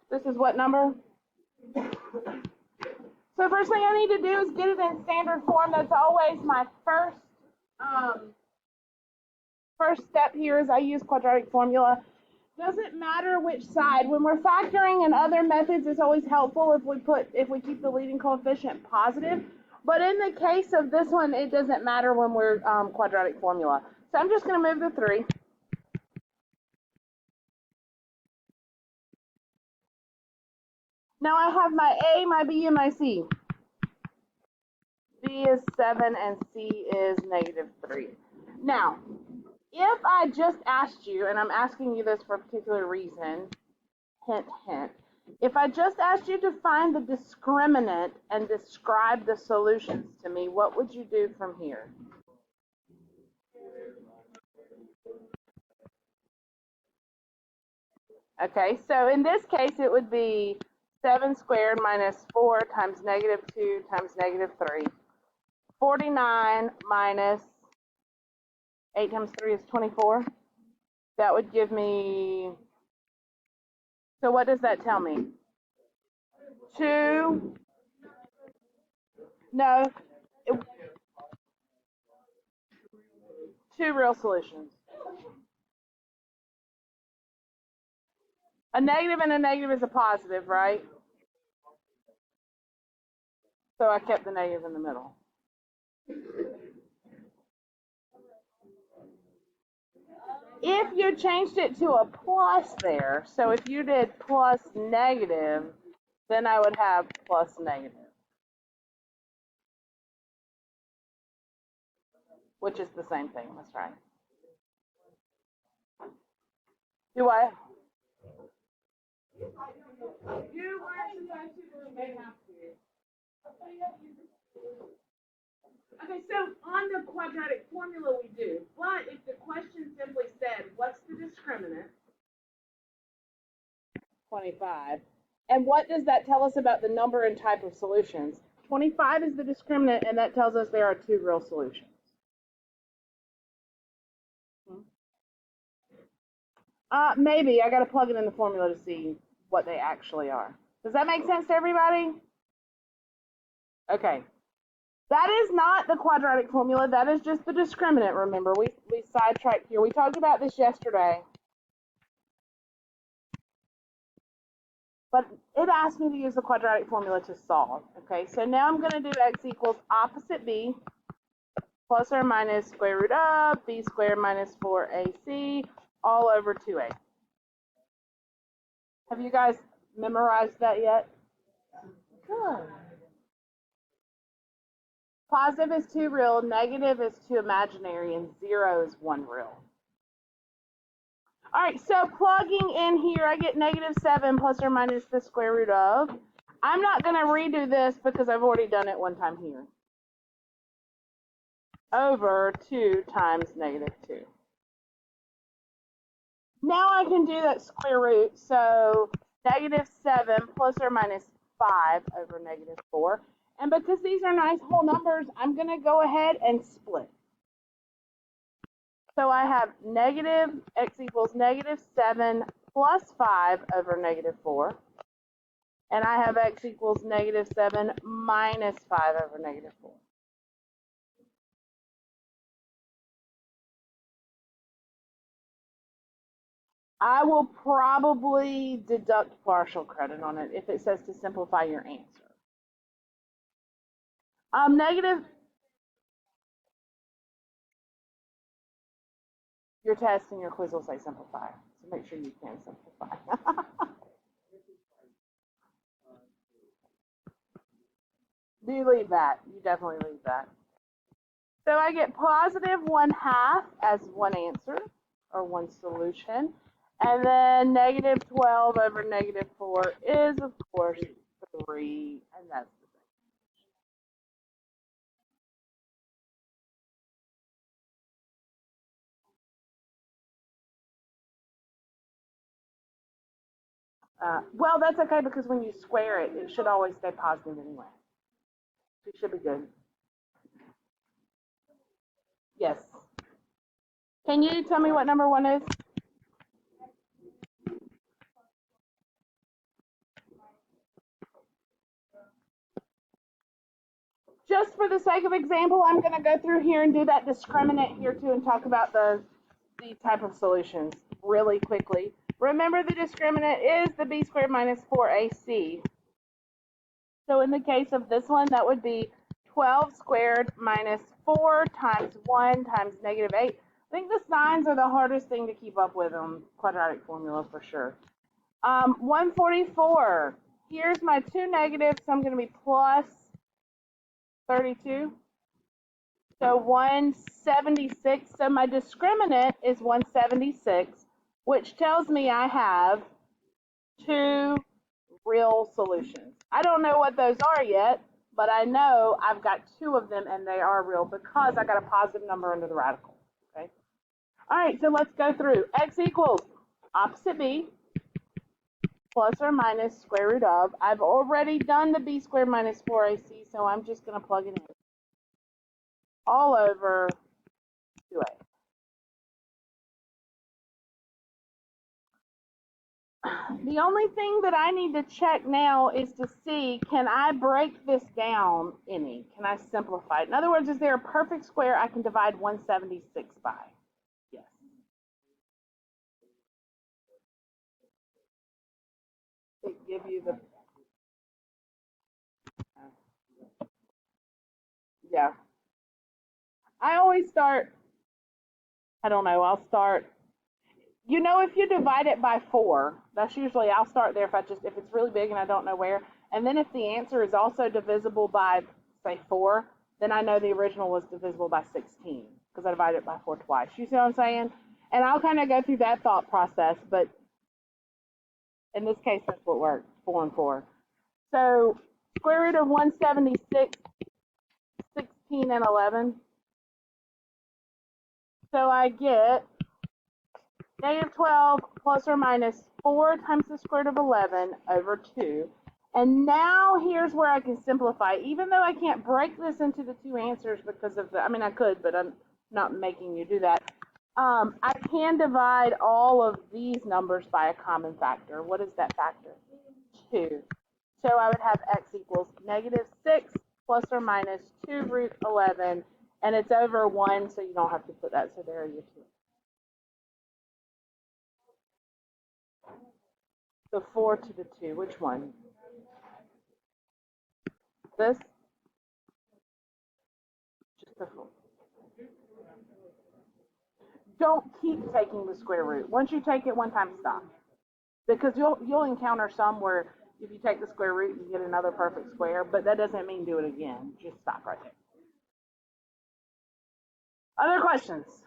This is what number? So first thing I need to do is get it in standard form. That's always my first step here is I use quadratic formula. Doesn't matter which side. When we're factoring in other methods, it's always helpful if we keep the leading coefficient positive. But in the case of this one, it doesn't matter when we're quadratic formula. So I'm just going to move the 3. Now I have my A, my B, and my C. B is 7 and C is -3. Now, if I just asked you, and I'm asking you this for a particular reason, hint, hint. If I just asked you to find the discriminant and describe the solutions to me, what would you do from here? Okay, so in this case, it would be 7 squared minus 4 times -2 times -3. 49 minus 8 times 3 is 24. That would give me, so what does that tell me? 2, no, 2 real solutions. A negative and a negative is a positive, right? So I kept the negative in the middle. If you changed it to a plus there, so if you did plus negative, then I would have plus negative, which is the same thing. That's right. Do I? You weren't supposed to, but you may have to. Okay, so on the quadratic formula we do, but if the question simply said, what's the discriminant? 25. And what does that tell us about the number and type of solutions? 25 is the discriminant, and that tells us there are 2 real solutions. Maybe. I got to plug it in the formula to see what they actually are. Does that make sense to everybody? Okay. That is not the quadratic formula. That is just the discriminant, remember. We sidetracked here. We talked about this yesterday. But it asked me to use the quadratic formula to solve. Okay, so now I'm going to do x equals opposite b plus or minus square root of b squared minus 4ac all over 2a. Have you guys memorized that yet? Good. Positive is 2 real, negative is 2 imaginary, and 0 is 1 real. All right, so plugging in here, I get -7 plus or minus the square root of. I'm not going to redo this because I've already done it one time here. Over 2 times -2. Now I can do that square root, so -7 plus or minus 5 over -4. And because these are nice whole numbers, I'm going to go ahead and split. So I have x equals -7 plus 5 over -4. And I have x equals -7 minus 5 over -4. I will probably deduct partial credit on it if it says to simplify your answer. Your test and your quiz will say simplify, so make sure you can simplify. Do you leave that? You definitely leave that. So I get positive 1/2 as one answer, or one solution. And then -12 over -4 is, of course, 3, and that's the same. Well, that's okay because when you square it, it should always stay positive anyway. So you should be good. Yes. Can you tell me what number 1 is? Just for the sake of example, I'm going to go through here and do that discriminant here too and talk about the type of solutions really quickly. Remember, the discriminant is the b squared minus 4ac. So in the case of this one, that would be 12 squared minus 4 times 1 times negative 8. I think the signs are the hardest thing to keep up with on quadratic formula for sure. 144. Here's my two negatives, so I'm going to be plus 32. So 176. So my discriminant is 176, which tells me I have two real solutions. I don't know what those are yet, but I know I've got two of them and they are real because I got a positive number under the radical. Okay. All right, so let's go through. X equals opposite b plus or minus square root of. I've already done the b squared minus 4ac, so I'm just going to plug it in. All over 2a. The only thing that I need to check now is to see, can I break this down any? Can I simplify it? In other words, is there a perfect square I can divide 176 by? Yes. It give you the... Yeah. I always start, I don't know, I'll start, you know, if you divide it by 4, that's usually, I'll start there if it's really big and I don't know where. And then if the answer is also divisible by, say, 4, then I know the original was divisible by 16 because I divided it by 4 twice. You see what I'm saying? And I'll kind of go through that thought process, but in this case, that's what works, 4 and 4. So square root of 176, 16 and 11. So I get negative 12 plus or minus 4 times the square root of 11 over 2. And now here's where I can simplify. Even though I can't break this into the two answers because of the, I mean, I could, but I'm not making you do that. I can divide all of these numbers by a common factor. What is that factor? 2. So I would have x equals negative 6 plus or minus 2 root 11, and it's over 1, so you don't have to put that, so there are your 2. The 4 to the 2, which one? This? Just the 4. Don't keep taking the square root. Once you take it one time, stop. Because you'll encounter some where if you take the square root, you get another perfect square, but that doesn't mean do it again. Just stop right there. Other questions?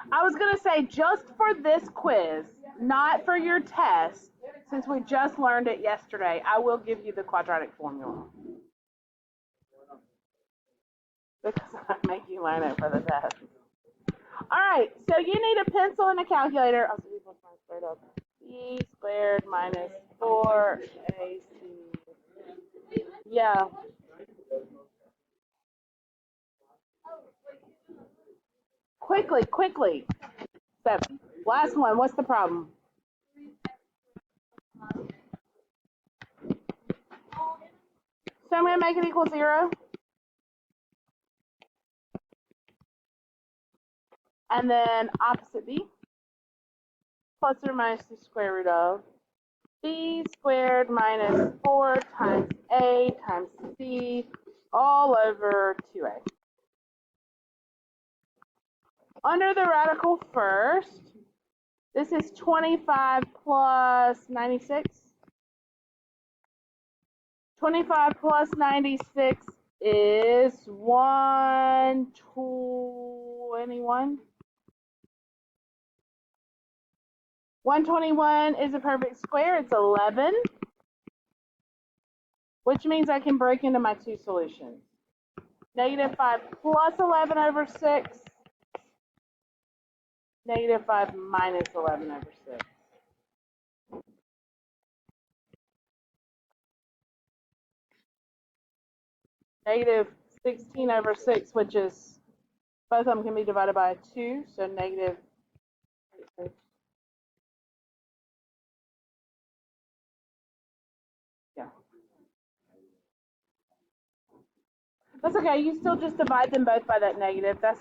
I was going to say, just for this quiz, not for your test, since we just learned it yesterday, I will give you the quadratic formula. Because I make you learn it for the test. All right, so you need a pencil and a calculator. Oh, so b plus minus squared of b squared minus 4ac. Yeah. Quickly. 7. Last one. What's the problem? So I'm going to make it equal 0. And then opposite b plus or minus the square root of b squared minus 4 times a times c all over 2a. Under the radical first, this is 25 plus 96. 25 plus 96 is 121. 121 is a perfect square. It's 11, which means I can break into my two solutions. Negative 5 plus 11 over 6. Negative 5 minus 11 over 6. negative 16 over 6, which is, both of them can be divided by 2, so negative. Yeah. That's okay. You still just divide them both by that negative. That's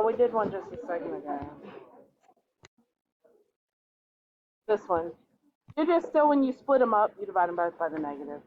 we did one just a second ago. This one. You just still, when you split them up, you divide them both by the negative.